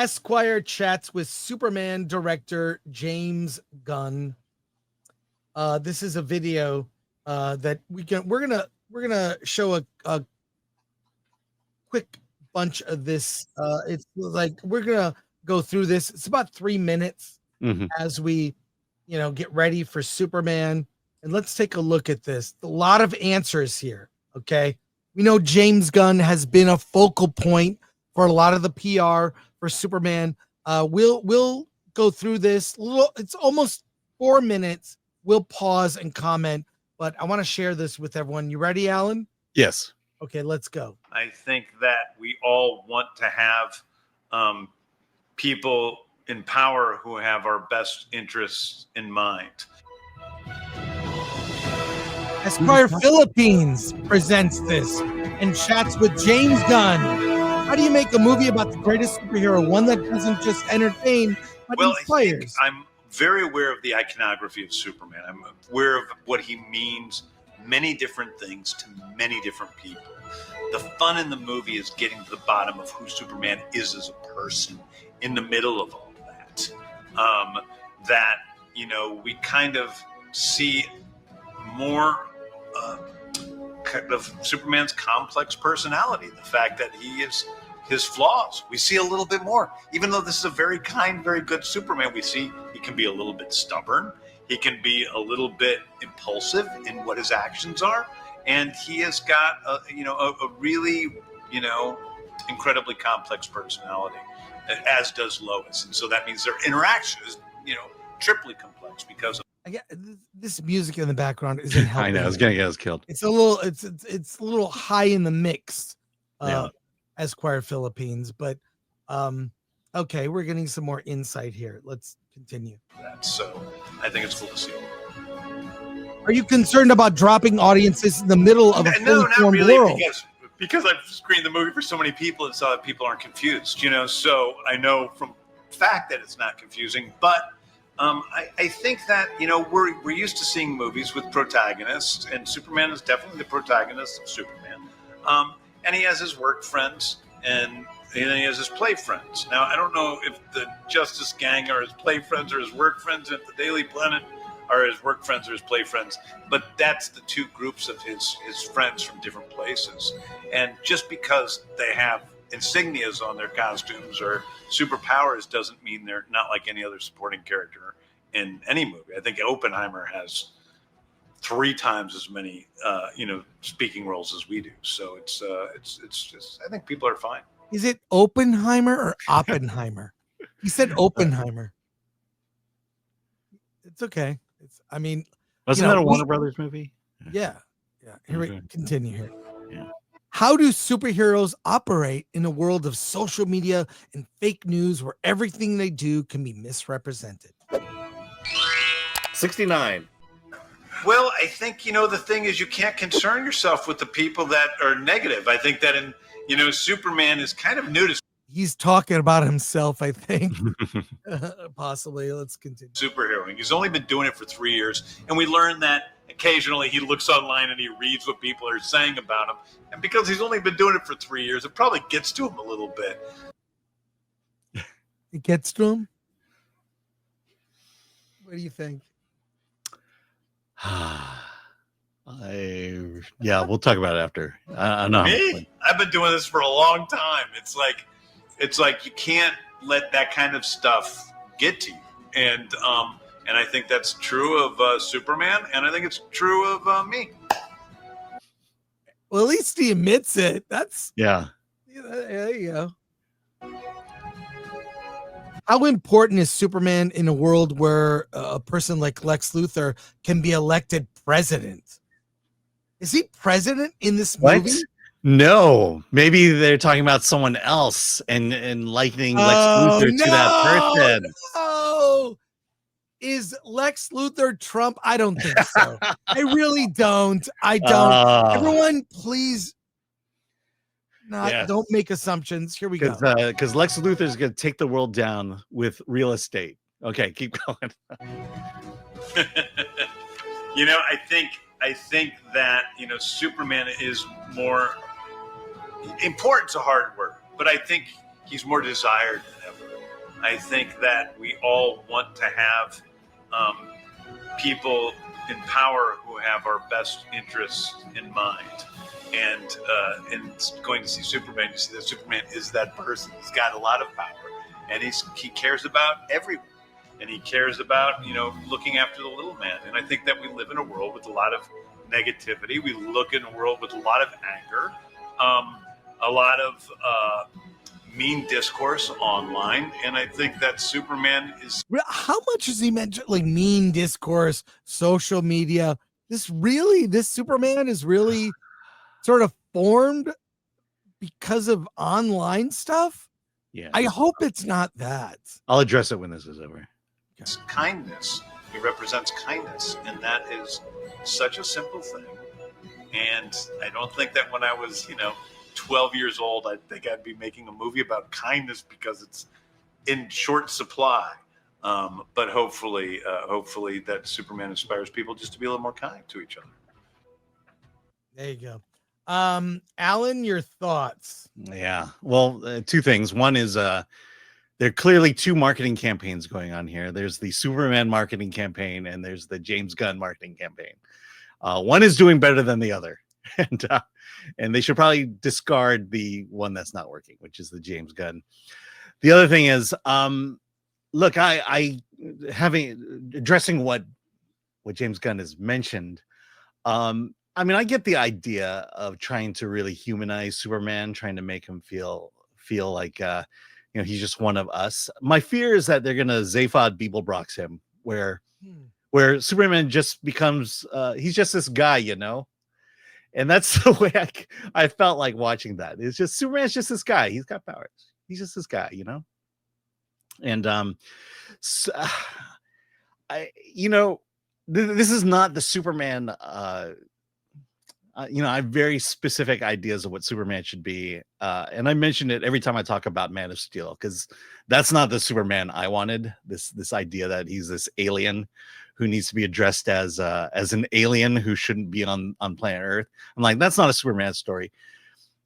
Esquire chats with Superman director James Gunn. This is a video that we're gonna show a quick bunch of this. It's like we're gonna go through this. It's about 3 minutes as we, get ready for Superman. And let's take a look at this. A lot of answers here. Okay, we know James Gunn has been a focal point for a lot of the PR for Superman. We'll go through this. It's almost 4 minutes. We'll pause and comment, but I want to share this with everyone. You ready, Alan? Yes. Okay, let's go. I think that we all want to have people in power who have our best interests in mind. Esquire Philippines presents this and chats with James Gunn. How do you make a movie about the greatest superhero, one that doesn't just entertain, but inspires? I'm very aware of the iconography of Superman. I'm aware of what he means, many different things to many different people. The fun in the movie is getting to the bottom of who Superman is as a person in the middle of all that. We kind of see more of Superman's complex personality, the fact that he is his flaws. We see a little bit more. Even though this is a very kind, very good Superman, we see he can be a little bit stubborn. He can be a little bit impulsive in what his actions are. And he has got a really, incredibly complex personality, as does Lois. And so that means their interaction is, triply complex because of this music in the background isn't helping. I know, it's gonna get us killed. It's a little high in the mix. Esquire Philippines, but okay, we're getting some more insight here. Let's continue. So I think it's cool to see. Are you concerned about dropping audiences in the middle of a fully formed world? Because I've screened the movie for so many people and saw that people aren't confused, so I know from fact that it's not confusing, but I think that, we're used to seeing movies with protagonists, and Superman is definitely the protagonist of Superman. And he has his work friends, and then he has his play friends. Now, I don't know if the Justice Gang are his play friends or his work friends, and if the Daily Planet are his work friends or his play friends, but that's the two groups of his friends from different places. And just because they have insignias on their costumes or superpowers doesn't mean they're not like any other supporting character in any movie. I think Oppenheimer has 3 times as many, speaking roles as we do. So it's just, I think people are fine. Is it Oppenheimer or Oppenheimer? He said Oppenheimer. It's okay. Wasn't that a Warner Brothers movie? Yeah. Here we continue here. Yeah. How do superheroes operate in a world of social media and fake news where everything they do can be misrepresented? 69. Well, I think, the thing is you can't concern yourself with the people that are negative. I think that Superman is kind of new to. He's talking about himself, I think. Possibly. Let's continue. Superheroing. He's only been doing it for 3 years. And we learned that occasionally he looks online and he reads what people are saying about him. And because he's only been doing it for 3 years, it probably gets to him a little bit. It gets to him? What do you think? We'll talk about it after. I know. Me? I've been doing this for a long time. It's like you can't let that kind of stuff get to you. And I think that's true of Superman, and I think it's true of me. Well, at least he admits it. That's yeah. There you go. How important is Superman in a world where a person like Lex Luthor can be elected president? Is he president in this movie? What? No, maybe they're talking about someone else and likening Lex Luthor to that person. No, is Lex Luthor Trump? I don't think so. I really don't. I don't. Everyone, please, don't make assumptions. Here we go. Because Lex Luthor is going to take the world down with real estate. Okay, keep going. I think that Superman is more important to hard work, but I think he's more desired than ever. I think that we all want to have people in power who have our best interests in mind. And going to see Superman, you see that Superman is that person. He's got a lot of power, and he cares about everyone, and he cares about looking after the little man. And I think that we live in a world with a lot of negativity. We look in a world with a lot of anger, a lot of mean discourse online, and I think that Superman is. How much is he meant like mean discourse, social media? This Superman is really sort of formed because of online stuff. Yeah, I hope it's not that. I'll address it when this is over. It's kindness. He represents kindness, and that is such a simple thing. And I don't think that when I was 12 years old, I think I'd be making a movie about kindness because it's in short supply. But hopefully that Superman inspires people just to be a little more kind to each other. There you go. Alan, your thoughts? Yeah. Well, two things. One is there are clearly two marketing campaigns going on here. There's the Superman marketing campaign and there's the James Gunn marketing campaign. One is doing better than the other. And they should probably discard the one that's not working, which is the James Gunn. The other thing is, look, I addressing what James Gunn has mentioned. I mean, I get the idea of trying to really humanize Superman, trying to make him feel like he's just one of us. My fear is that they're gonna Zaphod Beeblebrox him, where Superman just becomes he's just this guy, and that's the way I felt like watching that. It's just Superman's just this guy. He's got powers. He's just this guy, And so, this is not the Superman. I have very specific ideas of what Superman should be, and I mention it every time I talk about Man of Steel because that's not the Superman I wanted. This idea that he's this alien who needs to be addressed as an alien who shouldn't be on planet Earth. I'm like, that's not a Superman story.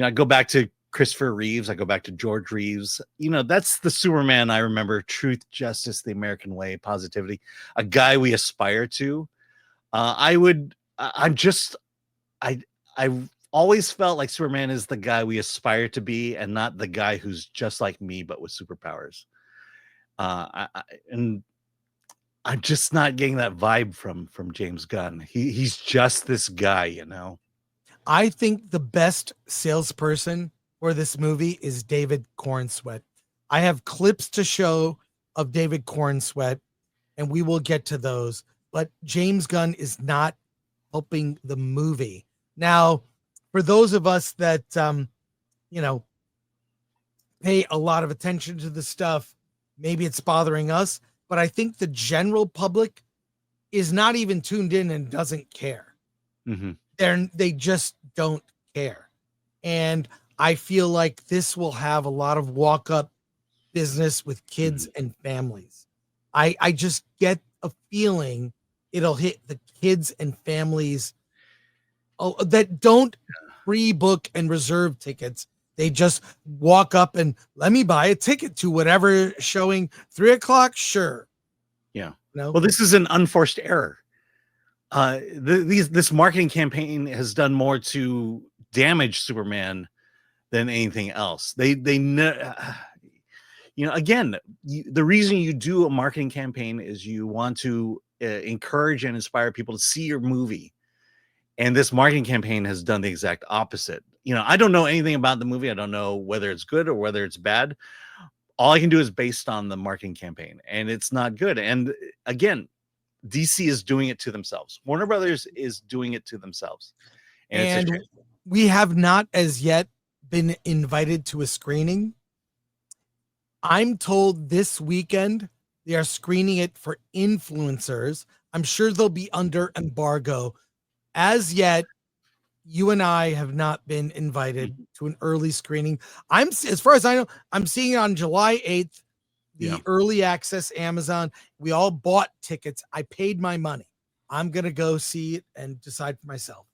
I go back to Christopher Reeves. I go back to George Reeves. That's the Superman I remember. Truth, justice, the American way, positivity. A guy we aspire to. I've always felt like Superman is the guy we aspire to be and not the guy who's just like me, but with superpowers. And I'm just not getting that vibe from James Gunn. He's just this guy, I think the best salesperson for this movie is David Cornsweet. I have clips to show of David Cornsweet, and we will get to those. But James Gunn is not helping the movie. Now, for those of us that, pay a lot of attention to the stuff, maybe it's bothering us, but I think the general public is not even tuned in and doesn't care. Mm-hmm. They just don't care. And I feel like this will have a lot of walk-up business with kids and families. I just get a feeling it'll hit the kids and families that don't pre-book and reserve tickets. They just walk up and let me buy a ticket to whatever showing 3:00. Sure. Yeah. No. Well, this is an unforced error. This marketing campaign has done more to damage Superman than anything else. Again, the reason you do a marketing campaign is you want to encourage and inspire people to see your movie. And this marketing campaign has done the exact opposite. I don't know anything about the movie. I don't know whether it's good or whether it's bad. All I can do is based on the marketing campaign, and it's not good. And again, DC is doing it to themselves. Warner Brothers is doing it to themselves. And we have not as yet been invited to a screening. I'm told this weekend they are screening it for influencers. I'm sure they'll be under embargo. As yet, you and I have not been invited to an early screening. As far as I know, I'm seeing it on July 8th, the early access Amazon. We all bought tickets. I paid my money. I'm going to go see it and decide for myself.